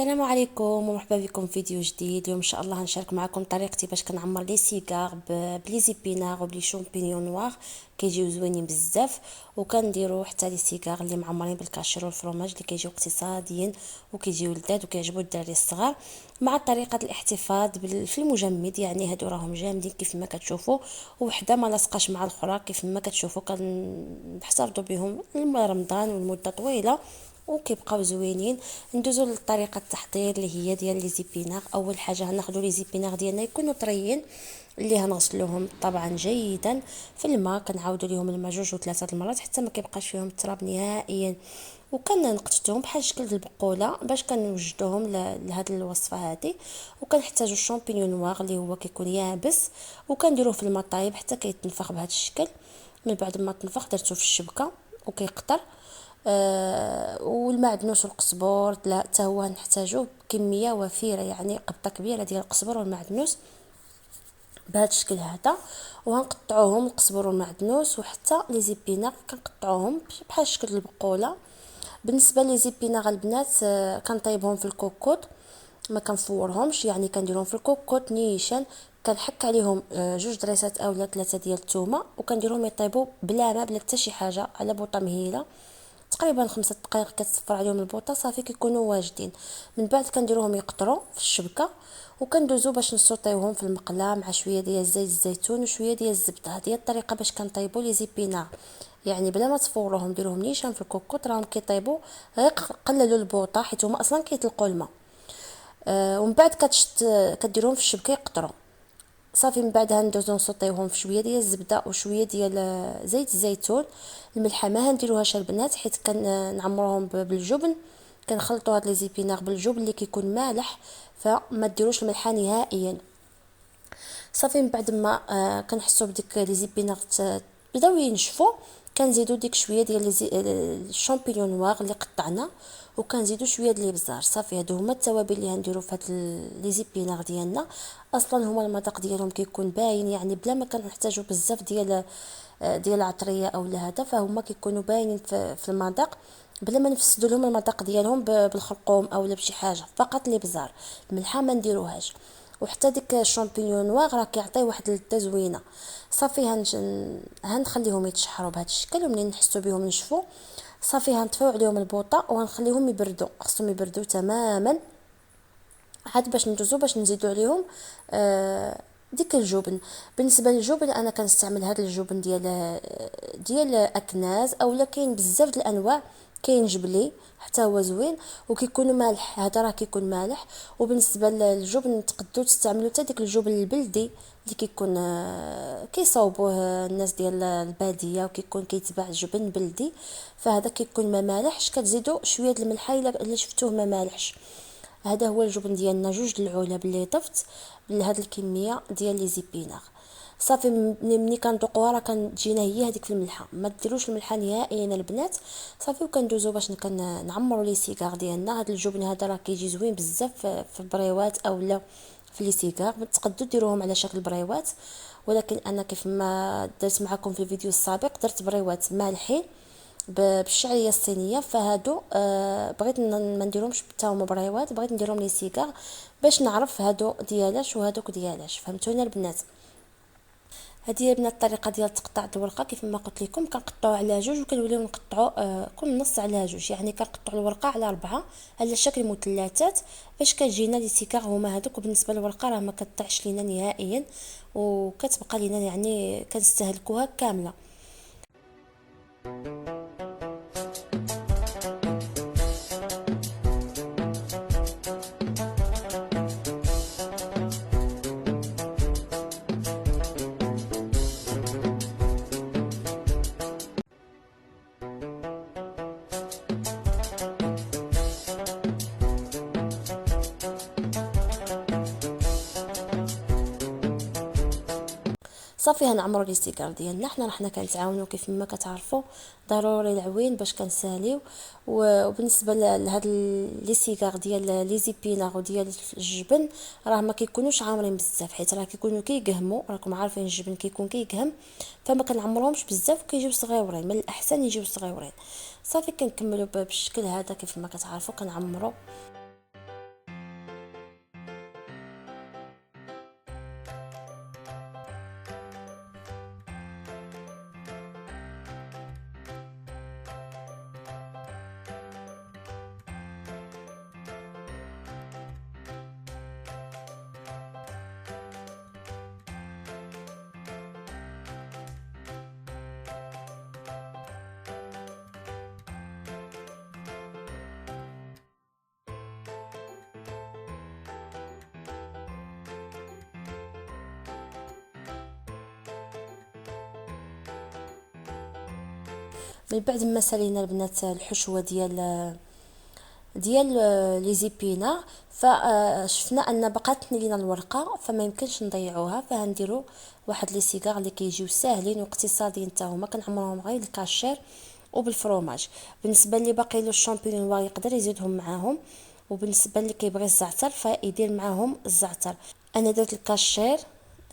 السلام عليكم ومرحبا بكم في فيديو جديد. اليوم ان شاء الله هنشارك معكم طريقتي باش كنعمر لي سيغار بلي زيبينار وبلي شامبينيون نوار. كيجيو زوينين بزاف، وكنديروا حتى لي سيغار اللي معمرين بالكاشير والفرماج اللي كيجيو اقتصاديين وكيجيو لذاذ وكيعجبوا الدراري الصغار، مع طريقه الاحتفاظ في المجمد. يعني هادو راهم جامدين كيف ما كتشوفوا، وحده ما لاصقاش مع الاخرى كيف ما كتشوفوا. كنحتفظوا بهم رمضان والمده طويله وكيبقاو زوينين. ندوزو لطريقه التحضير اللي هي ديال لي زيبينار. اول حاجه هناخذوا لي زيبينار ديالنا يكونوا طريين، اللي هنغسلوهم طبعا جيدا في الماء. كنعاودوا ليهم الماء جوج وثلاثه المرات حتى ما كيبقاش فيهم التراب نهائيا، وكنقطعهم بحال شكل البقوله باش كنوجدوهم لهاد الوصفه هذه. وكنحتاجوا الشامبينيون نوار اللي هو كيكون يابس، وكنديروه في الماء طايب حتى كيتنفخ بهذا الشكل. من بعد ما تنفخ درتو في الشبكه وكيقطر. والمعدنوس والقزبور لا حتى هو نحتاجو بكميه وفيره، يعني قبطه كبيره ديال القزبر والمعدنوس بهذا الشكل هذا. وهنقطعوهم القزبر والمعدنوس وحتى لي زيبينار كنقطعوهم بحال شكل البقوله. بالنسبه لي زيبينار البنات كنطيبهم في الكوكوط، ما كنفورهمش، يعني كنديرهم في الكوكوط نيشان. كنحك عليهم جوج دريسات اولا ثلاثه ديال الثومه، وكنديرهم يطيبوا بلا ما بلا حتى شي حاجه على بوطه مهيله. تقريبا 5 دقائق كتصفر عليهم البوطه صافي كيكونوا واجدين. من بعد كنديروهم يقطروا في الشبكه، وكندوزو باش نسوطيوهم في المقله مع شويه ديال زيت الزيتون وشويه ديال الزبده. هذه هي الطريقه باش كنطيبوا لي زيبينار، يعني بلا ما تفوروهم ديروهم نيشان في الكوكوط راهم كيطيبوا. غير قللوا البوطه حيت هما اصلا كيطلقوا الماء. ومن بعد كديروهم في الشبكه يقطروا صافي. من بعدها ندوزو نسوطيوهم في شويه ديال الزبده وشويه ديال زيت الزيتون. الملحه ما هنديروهاش البنات حيت كنعمروهم بالجبن. كنخلطوا هاد لي زيبينار بالجبن اللي كيكون مالح، فما ديروش الملحه نهائيا. صافي من بعد ما كنحسوا بديك لي زيبينار بداو ينشفوا، كنزيدوا ديك شويه ديال الشامبينيون نوار اللي قطعنا، وكنزيدوا شويه ديال الابزار. صافي هادو هما التوابل اللي غنديروا في هاد لي زيبينار ديالنا. اصلا هما المذاق ديالهم كيكون باين، يعني بلا ما كنحتاجوا بزاف ديال العطريه او هذا، فهما كيكونوا باينين في المذاق بلا ما نفسدوا لهم المذاق ديالهم بالخرقوم او بشي حاجه. فقط الابزار، الملحه ما نديروهاش. وحتى ديك الشامبينيون نوار راه كيعطي واحد اللذه زوينه. صافي هنخليهم يتشحروا بهذا الشكل، ومنين نحسوا بهم نشفوا صافي هنطفيو عليهم البوطه وغنخليهم يبردوا. خصهم يبردوا تماما عاد باش ندوزو باش نزيدو عليهم ديك الجبن. بالنسبه للجبن انا كنستعمل هذا الجبن ديال اكناز، اولا كاين بزاف د الانواع. كاين جبلي حتى هو زوين وكيكون مالح، هذا راه كيكون مالح. وبالنسبه للجبن تقدروا تستعملوا حتى ديك الجبن البلدي اللي كيكون كيصاوبوه الناس ديال الباديه، وكيكون كيتباع جبن بلدي، فهذا كيكون ما مالحش. كتزيدوا شويه د الملح الا شفتوه ما مالحش. هذا هو الجبن ديالنا، جوج د العلب اللي ضفت لهاد الكميه ديال لي زيبينار. صافي ملي كندوقوها راه كتجينا هي هذيك في الملحه، ما ديروش الملحه نهائيا البنات. صافي وكندوزو باش نعمروا لي سيغار ديالنا. هذا الجبن هذا راه كيجي زوين بزاف في البريوات اولا في لي سيغار. تقدروا ديروهم على شكل بريوات، ولكن انا كيف ما درت معكم في الفيديو السابق درت بريوات مالحين بالشعريه الصينيه. فهادو بغيت ما نديرهمش حتى هما بريوات، بغيت نديرهم لي سيغار باش نعرف هادو ديالاش وهادوك ديالاش. فهمتوني البنات؟ هذه هي البنات الطريقه ديال تقطيع الورقه. كيف ما قلت لكم كنقطعوا على جوج وكنوليو نقطعوا كل نص على جوج، يعني كنقطعوا الورقه على 4 على شكل مثلثات باش كتجينا لي سيكار هما هذوك. وبالنسبه للورقه راه ما كتطيحش لينا نهائيا وكتبقى لينا، يعني كنستهلكوها كامله. صافي هنعمروا لي سيكار ديالنا. حنا كنتعاونوا كيف ما كتعرفوا، ضروري العوين باش كنساليو. وبالنسبه لهاد لي سيكار ديال لي زيبينار وديال الجبن راه ما كيكونوش عامرين بزاف، حيت راه كيكونوا كيقهموا. راكم عارفين الجبن كيكون كيقهم، فما كنعمروهمش بزاف وكيجيو صغيورين. من الاحسن يجيو صغيورين. صافي كنكملوا بالشكل هذا كيف ما كتعرفوا كنعمروا من بعد ما سالينا البنات الحشوه ديال لي زيبينا، فشفنا ان بقات لينا الورقه فما يمكنش نضيعوها، فهنديروا واحد لي سيغار اللي كيجيو ساهلين واقتصاديين حتى هما، كنعمروهم غير الكاشير وبالفرomاج. بالنسبه اللي باقي له الشامبينيون يقدر يزيدهم معاهم، وبالنسبه اللي كيبغي الزعتر فيدير معاهم الزعتر. انا درت الكاشير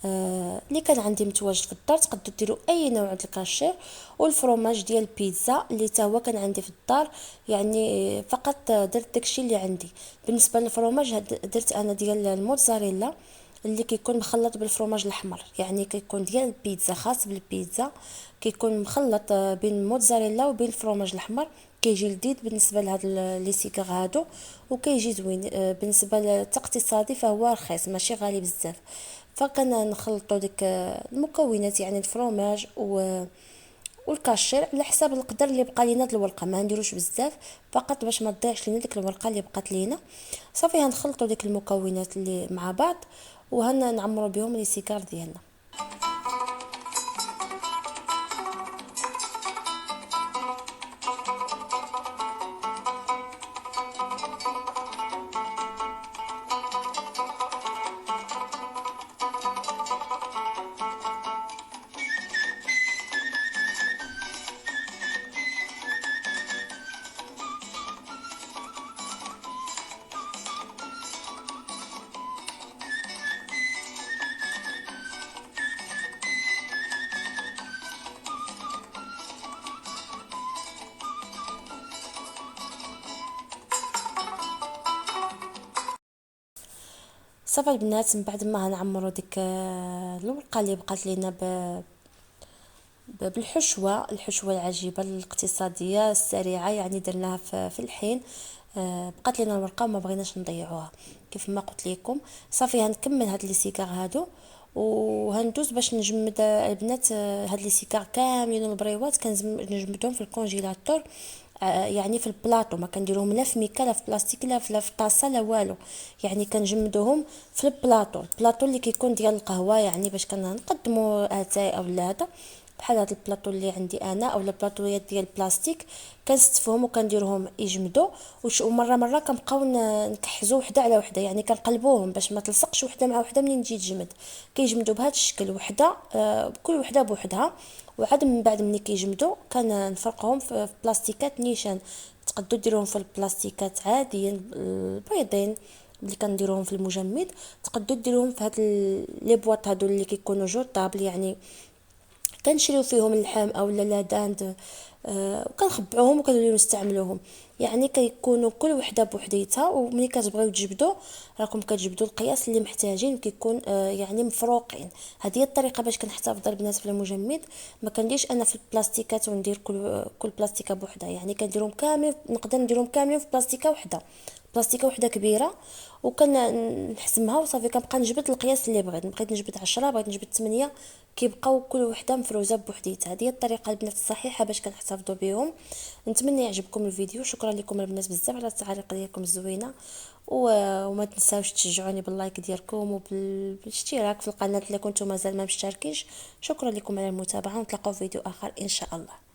اللي كان عندي متواجد في الدار، تقدروا ديروا اي نوع د الكاشير، والفرomاج ديال البيتزا اللي تا هو كان عندي في الدار، يعني فقط درت داكشي اللي عندي. بالنسبه للفرomاج درت انا ديال الموتزاريلا اللي كيكون مخلط بالفرomاج الاحمر، يعني كيكون ديال البيتزا خاص بالبيتزا، كيكون مخلط بين الموتزاريلا وبين الفرomاج الاحمر، كيجي لذيذ بالنسبه لهاد لي سيكار هادو، وكيجي زوين. بالنسبه للاقتصادي فهو رخيص ماشي غالي بزاف. فكنخلطوا ديك المكونات، يعني الفرomاج والكاشير على حساب القدر اللي بقى لينا د الورقه، ما نديروش بزاف فقط باش ما تضيعش لينا ديك الورقه اللي بقات لينا. صافي هنخلطوا ديك المكونات اللي مع بعض نعمروا بهم لي سيكار ديالنا. صافي البنات، من بعد ما هنعمروا ديك الورقه اللي بقات لينا الحشوه العجيبه الاقتصاديه السريعه، يعني درناها في الحين. بقات لينا الورقه وما بغيناش نضيعوها كيف ما قلت لكم. صافي هنكمل هاد لي سيكار هادو وهندوز باش نجمد البنات هاد لي سيكار كاملين البريوات كنجمدهم في الكونجيلاتور، يعني في البلاطو، ما كنديرهم لا في ميكا لا في بلاستيك لا في طاسه لا والو، يعني كنجمدوهم في البلاطو اللي كيكون ديال القهوه، يعني باش كنقدموا اتاي او هذا بحال هذا البلاطو اللي عندي انا، او البلاطويات ديال البلاستيك كنستفهم وكنديرهم يجمدوا. ومره كنبقاو نكحزوا وحده على وحده، يعني كنقلبوهم باش ما تلصقش وحده مع وحده منين تجي تجمد. كيجمدوا بهذا الشكل وحده، كل وحده بوحدها. وعاد من بعد ملي كيجمدوا كنفرقهم في بلاستيكات نيشان، تقدروا ديروهم في البلاستيكات عاديين البيضين اللي كنديروهم في المجمد، تقدروا ديروهم في هاد لي بواط هادو اللي كيكونوا جوطابل، يعني كنشريو فيهم اللحم او لا داند، وكنخبعوهم وكنوليو نستعملوهم. يعني كيكونوا كل وحده بوحديتها، وملي كتبغيو تجبدوا راكم كتجبدوا القياس اللي محتاجين، كيكون يعني مفروقين. هذه هي الطريقه باش كنحتفظ البنات في المجمد. ما كنديرش انا في البلاستيكات وندير كل بلاستيكه بوحدها، يعني كنديرهم كامل، نقدر نديرهم كاملين في بلاستيكه وحده، بلاستيكه وحده كبيره، وكنحسمها وصافي. كنبقى نجبد القياس اللي بغيت نجبد 10، بغيت نجبد 8، كيبقاو كل وحده مفروزه بوحديتها. هذه هي الطريقه البنات الصحيحه باش كنحتفظوا بهم. نتمنى يعجبكم الفيديو. شكرا لكم البنات بزاف على التعاليق ديالكم الزوينه، وما تنساوش تشجعوني باللايك ديالكم وبالاشتراك في القناه الا كنتم مازال ما مشتركينش. شكرا لكم على المتابعه، ونتلاقاو في فيديو اخر ان شاء الله.